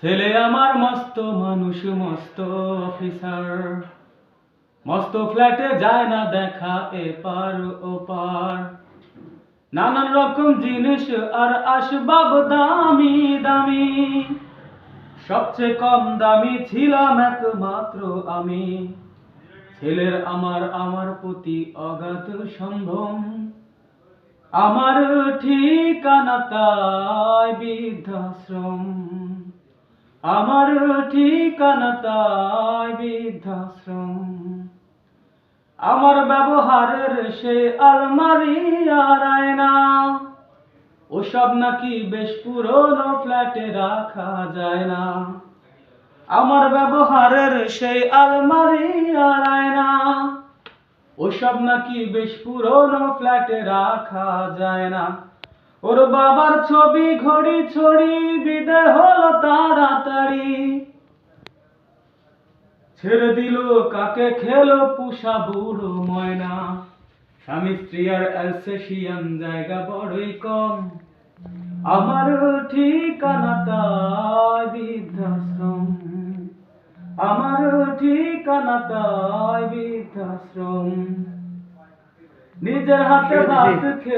ছেলে আমার মস্ত মানুষ, মস্ত অফিসার, মস্ত ফ্ল্যাটে যায় না দেখা এপার ওপার। নানান রকম জিনিস আর আসবাব দামি দামি, সবচেয়ে কম দামি ছিলাম একমাত্র আমি। ছেলের আমার প্রতি অগাধ সম্ভ্রম, আমার ঠিকানা তাই বৃদ্ধাশ্রম। আমার ঠিকানা তাই বৃদ্ধাশ্রম। আমার ব্যবহারের সেই আলমারি আর আয়না, ওসব নাকি বেশ পুরনো ফ্ল্যাটে রাখা যায় না। আমার ব্যবহারের সেই আলমারি আর আয়না, ওসব নাকি বেশ পুরনো ফ্ল্যাটে রাখা যায় না। ওর বাবার ছবি ঘড়ি ছড়ি বিদায় হলো তাড়াতাড়ি, ছেড়ে দিল কাকে খেলো পুষা বুড়ো ময়না। স্বামী স্ত্রী আর অ্যালসেশিয়ান জায়গা বড়ই কম, আমার ঠিকানা তাই বৃদ্ধাশ্রম। আমার ঠিকানা তাই বৃদ্ধাশ্রম। নিজের হাতে ভাত খেয়ে